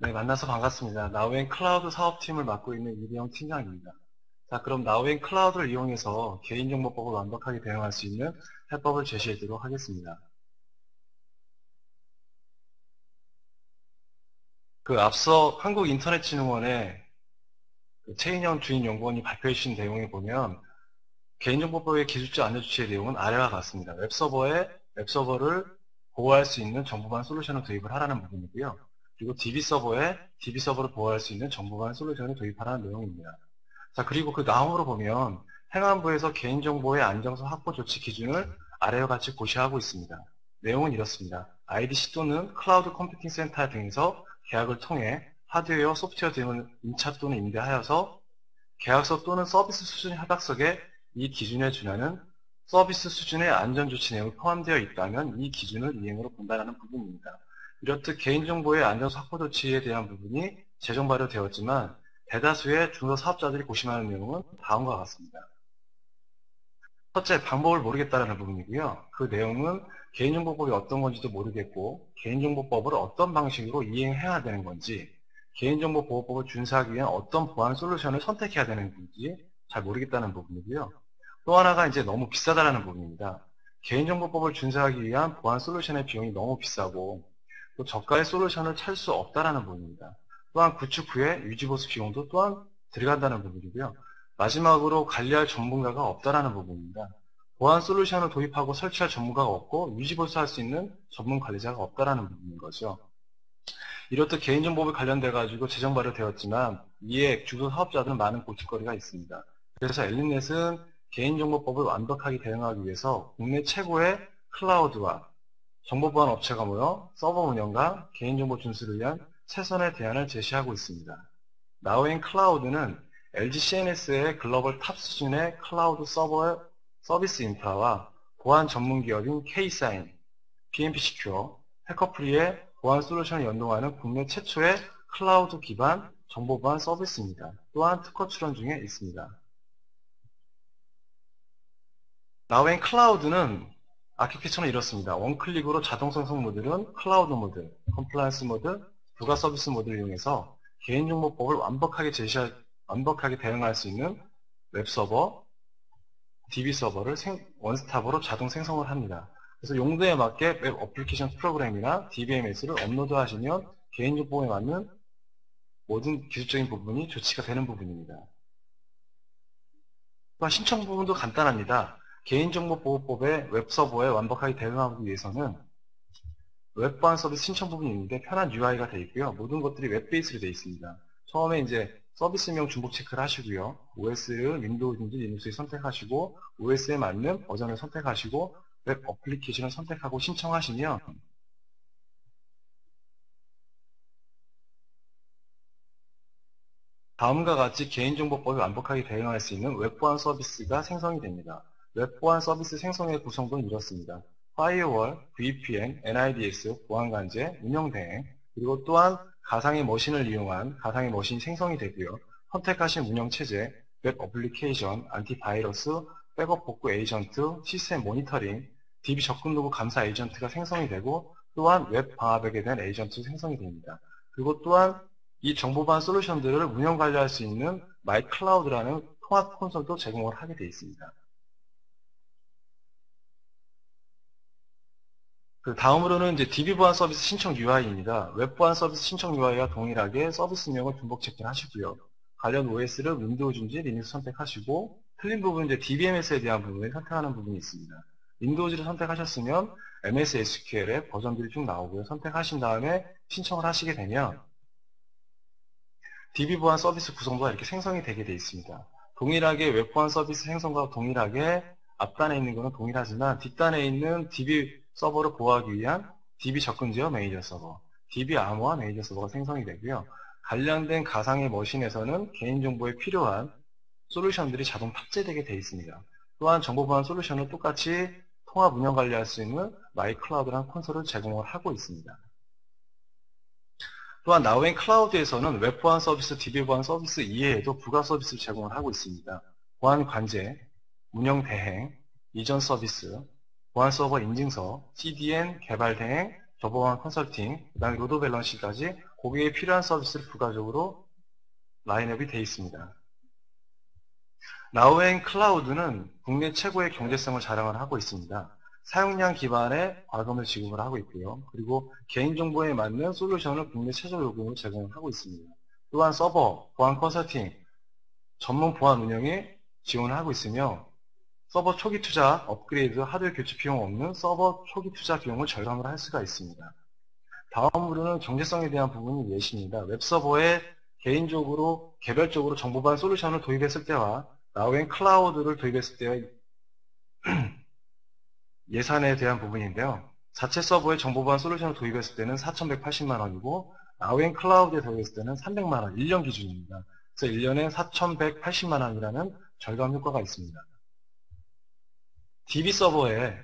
네, 만나서 반갑습니다. 나우엔 클라우드 사업팀을 맡고 있는 이대영 팀장입니다. 자, 그럼 나우엔 클라우드를 이용해서 개인정보법을 완벽하게 대응할 수 있는 해법을 제시해드리도록 하겠습니다. 앞서 한국인터넷진흥원의 최인영 주인연구원이 발표해 주신 내용에 보면 개인정보법의 기술적 안전조치의 내용은 아래와 같습니다. 웹서버를 보호할 수 있는 정보반 솔루션을 도입을 하라는 부분이고요. 그리고 DB서버를 보호할 수 있는 정보반 솔루션을 도입하라는 내용입니다. 자, 그리고 그 다음으로 보면 행안부에서 개인정보의 안정성 확보 조치 기준을 아래와 같이 고시하고 있습니다. 내용은 이렇습니다. IDC 또는 클라우드 컴퓨팅 센터 등에서 계약을 통해 하드웨어, 소프트웨어 등을 임차 또는 임대하여서 계약서 또는 서비스 수준 협약서에 이 기준에 준하는 서비스 수준의 안전조치 내용이 포함되어 있다면 이 기준을 이행으로 본다는 부분입니다. 이렇듯 개인정보의 안전성 확보 조치에 대한 부분이 제정 발효되었지만 대다수의 중소사업자들이 고심하는 내용은 다음과 같습니다. 첫째, 방법을 모르겠다는 부분이고요. 그 내용은 개인정보법이 어떤 건지도 모르겠고 개인정보법을 어떤 방식으로 이행해야 되는 건지 개인정보보호법을 준수하기 위한 어떤 보안 솔루션을 선택해야 되는 건지 잘 모르겠다는 부분이고요. 또 하나가 이제 너무 비싸다는 부분입니다. 개인정보법을 준수하기 위한 보안 솔루션의 비용이 너무 비싸고 또 저가의 솔루션을 찾을 수 없다는 부분입니다. 또한 구축 후에 유지보수 비용도 또한 들어간다는 부분이고요. 마지막으로 관리할 전문가가 없다는 부분입니다. 보안 솔루션을 도입하고 설치할 전문가가 없고 유지보수할 수 있는 전문 관리자가 없다는 부분인 거죠. 이렇듯 개인정보에 관련돼 가지고 제정 발효되었지만 이에 중소사업자들은 많은 고민거리가 있습니다. 그래서 엘리넷은 개인정보법을 완벽하게 대응하기 위해서 국내 최고의 클라우드와 정보보안 업체가 모여 서버 운영과 개인정보 준수를 위한 최선의 대안을 제시하고 있습니다. 나우엔 클라우드는 LG CNS의 글로벌 탑 수준의 클라우드 서비스 인프라와 보안 전문 기업인 K사인, PNP 시큐어, 해커프리의 보안 솔루션을 연동하는 국내 최초의 클라우드 기반 정보보안 서비스입니다. 또한 특허 출원 중에 있습니다. 나우엔 클라우드는 아키텍처는 이렇습니다. 원클릭으로 자동 생성 모듈은 클라우드 모드, 컴플라이언스 모드, 부가 서비스 모드를 이용해서 개인정보법을 완벽하게 대응할 수 있는 웹서버, DB서버를 원스톱으로 자동 생성을 합니다. 그래서 용도에 맞게 웹 어플리케이션 프로그램이나 DBMS를 업로드하시면 개인정보에 맞는 모든 기술적인 부분이 조치가 되는 부분입니다. 또한 신청 부분도 간단합니다. 개인정보보호법의 웹서버에 완벽하게 대응하기 위해서는 웹보안 서비스 신청 부분이 있는데 편한 UI가 되어 있고요. 모든 것들이 웹 베이스로 되어 있습니다. 처음에 이제 서비스명 중복 체크를 하시고요. OS를 윈도우인지 리눅스를 선택하시고 OS에 맞는 버전을 선택하시고 웹 어플리케이션을 선택하고 신청하시면 다음과 같이 개인정보법이 완벽하게 대응할 수 있는 웹보안 서비스가 생성이 됩니다. 웹보안 서비스 생성의 구성도는 이렇습니다. 파이어월, VPN, NIDS, 보안관제, 운영대행, 그리고 또한 가상의 머신을 이용한 가상의 머신이 생성이 되고요. 선택하신 운영체제, 웹 어플리케이션, 안티바이러스, 백업 복구 에이전트, 시스템 모니터링, DB 접근 로그 감사 에이전트가 생성이 되고 또한 웹 방화벽에 대한 에이전트 생성이 됩니다. 그리고 또한 이 정보보안 솔루션들을 운영 관리할 수 있는 마이클라우드라는 통합 콘솔도 제공을 하게 되어 있습니다. 다음으로는 이제 DB 보안 서비스 신청 UI입니다. 웹 보안 서비스 신청 UI와 동일하게 서비스명을 중복 체크하시고요. 관련 OS를 윈도우즈인지 리눅스 선택하시고 틀린 부분 이제 DBMS에 대한 부분을 선택하는 부분이 있습니다. 윈도우즈를 선택하셨으면 MS SQL의 버전들이 쭉 나오고요. 선택하신 다음에 신청을 하시게 되면 DB 보안 서비스 구성도가 이렇게 생성이 되게 되어 있습니다. 동일하게 웹 보안 서비스 생성과 동일하게 앞단에 있는 것은 동일하지만 뒷단에 있는 DB 서버를 보호하기 위한 DB 접근 제어 매니저 서버, DB 암호화 매니저 서버가 생성이 되고요. 관련된 가상의 머신에서는 개인정보에 필요한 솔루션들이 자동 탑재되게 되어 있습니다. 또한 정보보안 솔루션을 똑같이 통합 운영 관리할 수 있는 마이클라우드라는 콘솔을 제공을 하고 있습니다. 또한 나우엔 클라우드에서는 웹 보안 서비스, DB 보안 서비스 이외에도 부가 서비스를 제공을 하고 있습니다. 보안 관제, 운영 대행, 이전 서비스, 보안 서버 인증서, CDN 개발 대행, 저보안 컨설팅, 그다음에 로드 밸런싱까지 고객에 필요한 서비스를 부가적으로 라인업이 되어 있습니다. 나우앤클라우드는 국내 최고의 경제성을 자랑을 하고 있습니다. 사용량 기반의 과금을 지급을 하고 있고요. 그리고 개인정보에 맞는 솔루션을 국내 최저 요금으로 제공을 하고 있습니다. 또한 서버, 보안 컨설팅, 전문 보안 운영에 지원을 하고 있으며 서버 초기 투자, 업그레이드, 하드웨어 교체 비용 없는 서버 초기 투자 비용을 절감을 할 수가 있습니다. 다음으로는 경제성에 대한 부분이 예시입니다. 웹서버에 개인적으로, 개별적으로 정보보안 솔루션을 도입했을 때와 나우앤클라우드를 도입했을 때의 예산에 대한 부분인데요. 자체 서버에 정보보안 솔루션을 도입했을 때는 4,180만 원이고 나우앤클라우드에 도입했을 때는 300만 원, 1년 기준입니다. 그래서 1년에 4,180만 원이라는 절감 효과가 있습니다. DB 서버에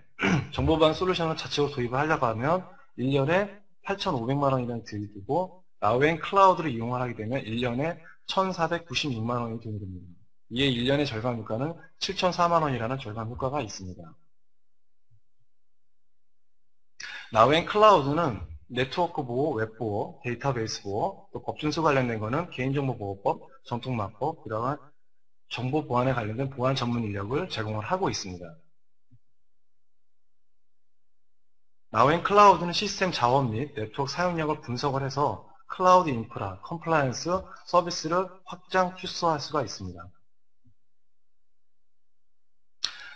정보보안 솔루션을 자체로 도입을 하려고 하면 1년에 8,500만 원이라는 득이 되고 나우앤클라우드를 이용을 하게 되면 1년에 1,496만 원이 돈이 됩니다. 이에 1년의 절감 효과는 7,004만 원이라는 절감 효과가 있습니다. 나우앤클라우드는 네트워크 보호, 웹 보호, 데이터베이스 보호, 또 법준수 관련된 거는 개인정보보호법, 전통마법, 그러한 정보 보안에 관련된 보안 전문 인력을 제공을 하고 있습니다. 나우앤클라우드는 시스템 자원 및 네트워크 사용량을 분석을 해서 클라우드 인프라, 컴플라이언스, 서비스를 확장, 축소할 수가 있습니다.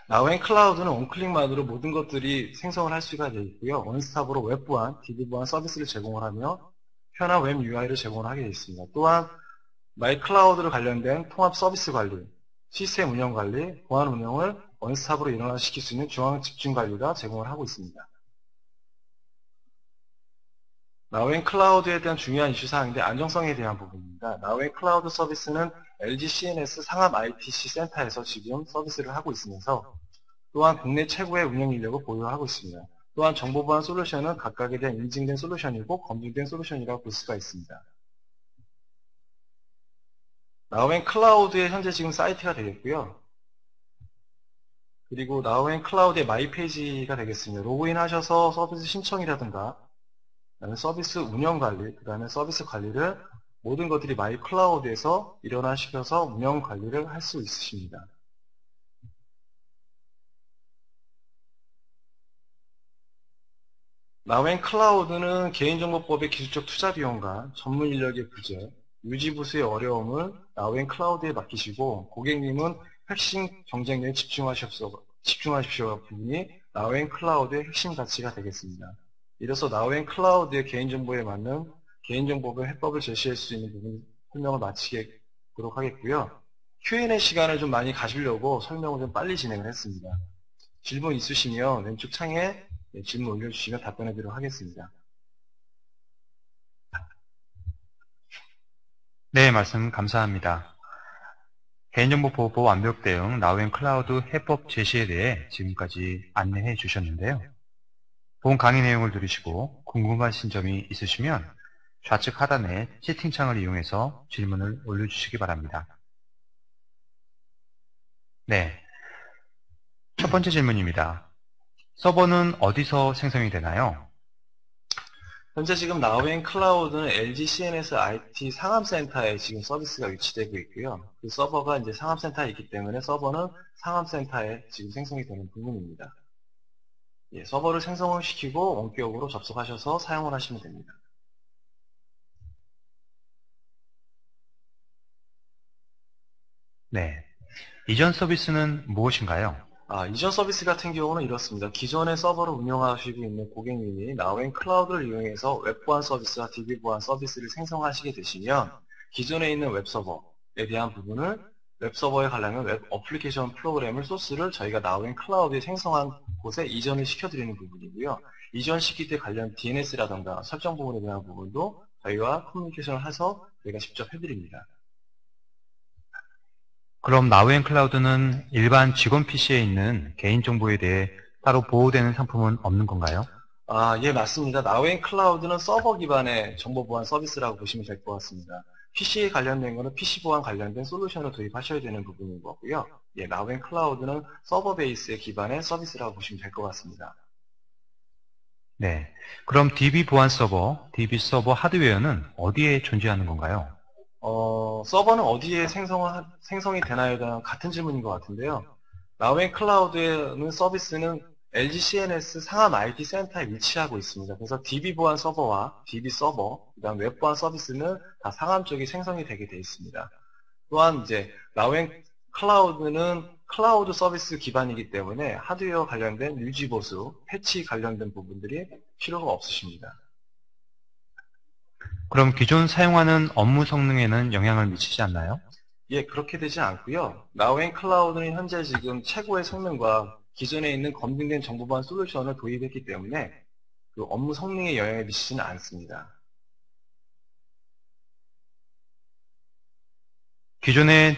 나우앤클라우드는 원클릭만으로 모든 것들이 생성을 할 수가 되어 있고요. 원스톱으로 웹 보안, DB 보안 서비스를 제공을 하며 편한 웹 UI를 제공을 하게 되어 있습니다. 또한 마이클라우드를 관련된 통합 서비스 관리, 시스템 운영 관리, 보안 운영을 원스톱으로 일어나시킬 수 있는 중앙 집중 관리가 제공을 하고 있습니다. 나우앤클라우드에 대한 중요한 이슈 사항인데 안정성에 대한 부분입니다. 나우앤클라우드 서비스는 LG CNS 상암 ITC 센터에서 지금 서비스를 하고 있으면서 또한 국내 최고의 운영 인력을 보유하고 있습니다. 또한 정보보안 솔루션은 각각에 대한 인증된 솔루션이고 검증된 솔루션이라고 볼 수가 있습니다. 나우앤클라우드의 현재 지금 사이트가 되겠고요. 그리고 나우앤클라우드의 마이 페이지가 되겠습니다. 로그인 하셔서 서비스 신청이라든가 그다음에 서비스 운영 관리, 그 다음에 서비스 관리를 모든 것들이 마이 클라우드에서 일어나시켜서 운영 관리를 할 수 있으십니다. 나우앤클라우드는 개인정보법의 기술적 투자 비용과 전문 인력의 부재, 유지 부수의 어려움을 나우앤클라우드에 맡기시고 고객님은 핵심 경쟁력에 집중하십시오 부분이 나우앤클라우드의 핵심 가치가 되겠습니다. 이로써 나우앤클라우드의 개인정보에 맞는 개인정보의 해법을 제시할 수 있는 부분 설명을 마치도록 하겠고요. Q&A 시간을 좀 많이 가지려고 설명을 좀 빨리 진행을 했습니다. 질문 있으시면 왼쪽 창에 질문 올려주시면 답변해 드리도록 하겠습니다. 네, 말씀 감사합니다. 개인정보 보호 완벽 대응 나우앤클라우드 해법 제시에 대해 지금까지 안내해 주셨는데요. 본 강의 내용을 들으시고 궁금하신 점이 있으시면 좌측 하단의 채팅창을 이용해서 질문을 올려주시기 바랍니다. 네, 첫 번째 질문입니다. 서버는 어디서 생성이 되나요? 현재 지금 나우앤클라우드는 LG CNS IT 상암센터에 지금 서비스가 위치되고 있고요. 그 서버가 이제 상암센터에 있기 때문에 서버는 상암센터에 지금 생성이 되는 부분입니다. 예, 서버를 생성을 시키고 원격으로 접속하셔서 사용을 하시면 됩니다. 네, 이전 서비스는 무엇인가요? 이전 서비스 같은 경우는 이렇습니다. 기존의 서버를 운영하시고 있는 고객님이 나우앤클라우드를 이용해서 웹보안 서비스와 DB 보안 서비스를 생성하시게 되시면 기존에 있는 웹서버에 대한 부분을 웹서버에 가려면 웹 어플리케이션 프로그램을 소스를 저희가 나우앤클라우드에 생성한 곳에 이전을 시켜드리는 부분이고요. 이전시킬 때 관련 DNS라던가 설정 부분에 대한 부분도 저희와 커뮤니케이션을 해서 저희가 직접 해드립니다. 그럼 나우앤클라우드는 일반 직원 PC에 있는 개인정보에 대해 따로 보호되는 상품은 없는 건가요? 예, 맞습니다. 나우앤클라우드는 서버 기반의 정보보안 서비스라고 보시면 될 것 같습니다. PC에 관련된 거는 PC 보안 관련된 솔루션을 도입하셔야 되는 부분인 거고요. 예, 나우앤클라우드는 서버 베이스의 기반의 서비스라고 보시면 될 것 같습니다. 네. 그럼 DB 보안 서버, DB 서버 하드웨어는 어디에 존재하는 건가요? 서버는 어디에 생성이 되나요에 대한 같은 질문인 것 같은데요. 나우앤 클라우드에는 서비스는 LG CNS 상암 IT 센터에 위치하고 있습니다. 그래서 DB 보안 서버와 DB 서버, 그다음 웹 보안 서비스는 다 상암 쪽이 생성이 되게 되어 있습니다. 또한 이제 나우앤 클라우드는 클라우드 서비스 기반이기 때문에 하드웨어 관련된 유지 보수, 패치 관련된 부분들이 필요가 없으십니다. 그럼 기존 사용하는 업무 성능에는 영향을 미치지 않나요? 예, 그렇게 되지 않고요. 나우앤 클라우드는 현재 지금 최고의 성능과 기존에 있는 검증된 정보보안 솔루션을 도입했기 때문에 그 업무 성능에 영향을 미치지는 않습니다. 기존의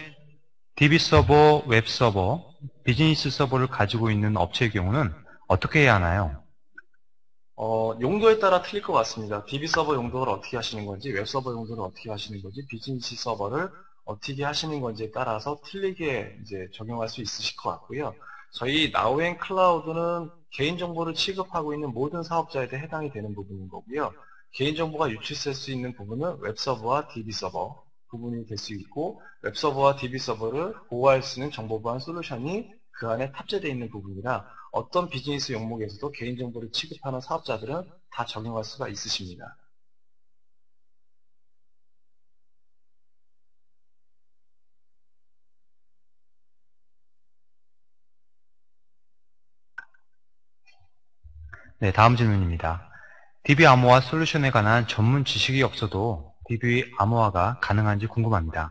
DB 서버, 웹 서버, 비즈니스 서버를 가지고 있는 업체의 경우는 어떻게 해야 하나요? 용도에 따라 틀릴 것 같습니다. DB 서버 용도를 어떻게 하시는 건지, 웹 서버 용도를 어떻게 하시는 건지, 비즈니스 서버를 어떻게 하시는 건지에 따라서 틀리게 이제 적용할 수 있으실 것 같고요. 저희 나우앤 클라우드는 개인정보를 취급하고 있는 모든 사업자에 대해 해당이 되는 부분인 거고요. 개인정보가 유출될 수 있는 부분은 웹서버와 DB 서버 부분이 될 수 있고, 웹서버와 DB 서버를 보호할 수 있는 정보보안 솔루션이 그 안에 탑재되어 있는 부분이라 어떤 비즈니스 영목에서도 개인정보를 취급하는 사업자들은 다 적용할 수가 있으십니다. 네, 다음 질문입니다. DB 암호화 솔루션에 관한 전문 지식이 없어도 DB 암호화가 가능한지 궁금합니다.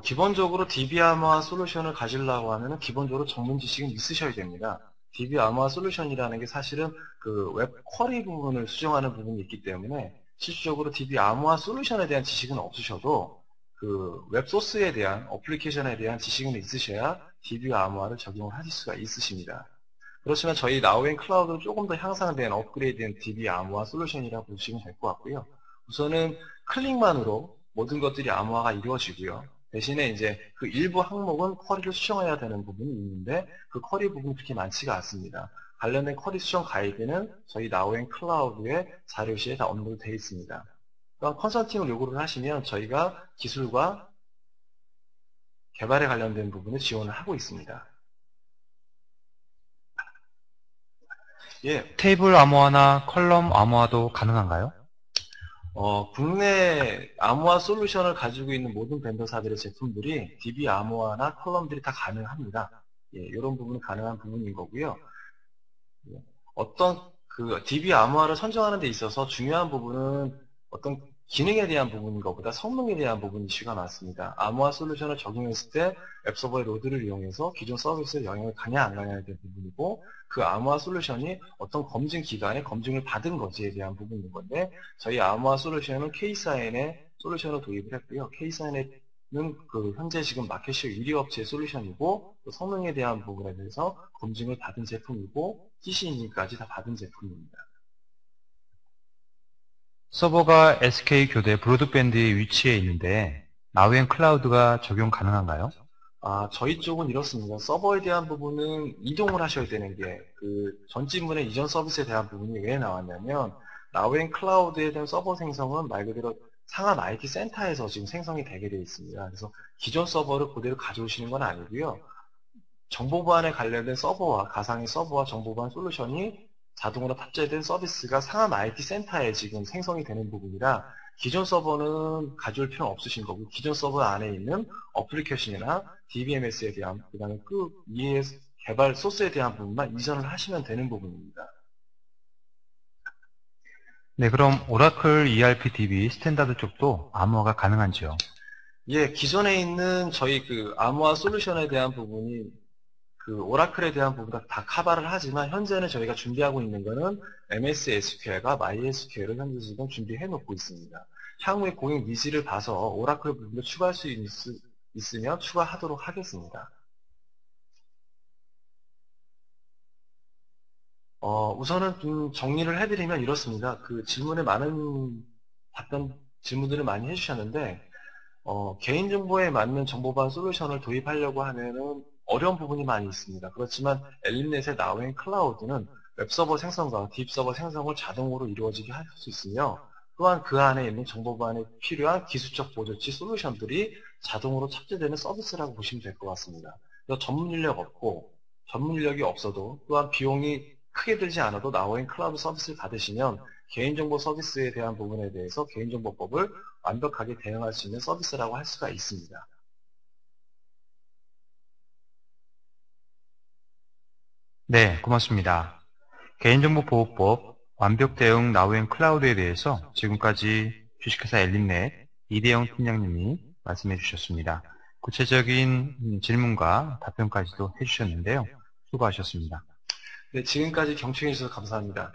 기본적으로 DB 암호화 솔루션을 가지려고 하면 기본적으로 전문 지식은 있으셔야 됩니다. DB 암호화 솔루션이라는 게 사실은 그 웹 쿼리 부분을 수정하는 부분이 있기 때문에 실질적으로 DB 암호화 솔루션에 대한 지식은 없으셔도 그 웹 소스에 대한 어플리케이션에 대한 지식은 있으셔야 DB 암호화를 적용을 하실 수가 있으십니다. 그렇지만 저희 나우앤 클라우드는 조금 더 향상된 업그레이드된 DB 암호화 솔루션이라고 보시면 될 것 같고요. 우선은 클릭만으로 모든 것들이 암호화가 이루어지고요. 대신에 이제 그 일부 항목은 쿼리를 수정해야 되는 부분이 있는데 그 쿼리 부분이 그렇게 많지가 않습니다. 관련된 쿼리 수정 가이드는 저희 나우앤 클라우드의 자료시에 다 업로드 되어 있습니다. 또한 컨설팅을 요구를 하시면 저희가 기술과 개발에 관련된 부분을 지원을 하고 있습니다. 예, 테이블 암호화나 컬럼 암호화도 가능한가요? 국내 암호화 솔루션을 가지고 있는 모든 벤더사들의 제품들이 DB 암호화나 컬럼들이 다 가능합니다. 예, 이런 부분은 가능한 부분인 거고요. 예, 어떤 그 DB 암호화를 선정하는 데 있어서 중요한 부분은 어떤 기능에 대한 부분인 것보다 성능에 대한 부분이 이슈가 많습니다. 암호화 솔루션을 적용했을 때 웹서버의 로드를 이용해서 기존 서비스에 영향을 가냐 안 가냐에 대한 부분이고 그 암호화 솔루션이 어떤 검증 기관에 검증을 받은 건지에 대한 부분인 건데 저희 암호화 솔루션은 K사인의 솔루션을 도입을 했고요. K사인은 그 현재 지금 마켓시어 1위 업체의 솔루션이고 또 성능에 대한 부분에 대해서 검증을 받은 제품이고 CCNA까지 다 받은 제품입니다. 서버가 SK 교대 브로드밴드에 위치해 있는데 나우앤 클라우드가 적용 가능한가요? 저희 쪽은 이렇습니다. 서버에 대한 부분은 이동을 하셔야 되는 게, 그 전진문의 이전 서비스에 대한 부분이 왜 나왔냐면, 나우앤 클라우드에 대한 서버 생성은 말 그대로 상암 IT 센터에서 지금 생성이 되게 되어 있습니다. 그래서 기존 서버를 그대로 가져오시는 건 아니고요. 정보보안에 관련된 서버와 가상의 서버와 정보보안 솔루션이 자동으로 탑재된 서비스가 상암 IT 센터에 지금 생성이 되는 부분이라 기존 서버는 가져올 필요는 없으신 거고 기존 서버 안에 있는 어플리케이션이나 DBMS에 대한 그다음에 그 이해 개발 소스에 대한 부분만 이전을 하시면 되는 부분입니다. 네, 그럼 오라클 ERP DB 스탠다드 쪽도 암호화가 가능한지요? 예, 기존에 있는 저희 그 암호화 솔루션에 대한 부분이 그 오라클에 대한 부분을 다 커버를 하지만 현재는 저희가 준비하고 있는 거는 MS SQL과 MySQL을 현재 지금 준비해 놓고 있습니다. 향후에 고객 니즈를 봐서 오라클 부분을 추가할 수 있으면 추가하도록 하겠습니다. 우선은 좀 정리를 해드리면 이렇습니다. 그 질문에 답변 질문들을 많이 해주셨는데 개인정보에 맞는 정보보안 솔루션을 도입하려고 하면은 어려운 부분이 많이 있습니다. 그렇지만 엘림넷의 나우앤 클라우드는 웹서버 생성과 딥서버 생성을 자동으로 이루어지게 할 수 있으며 또한 그 안에 있는 정보반에 필요한 기술적 보조치 솔루션들이 자동으로 탑재되는 서비스라고 보시면 될 것 같습니다. 그래서 전문 인력이 없어도 또한 비용이 크게 들지 않아도 나워인 클라우드 서비스를 받으시면 개인정보 서비스에 대한 부분에 대해서 개인정보법을 완벽하게 대응할 수 있는 서비스라고 할 수가 있습니다. 네, 고맙습니다. 개인정보보호법 완벽 대응 나우앤 클라우드에 대해서 지금까지 주식회사 엘린넷 이대영 팀장님이 말씀해 주셨습니다. 구체적인 질문과 답변까지도 해주셨는데요. 수고하셨습니다. 네, 지금까지 경청해 주셔서 감사합니다.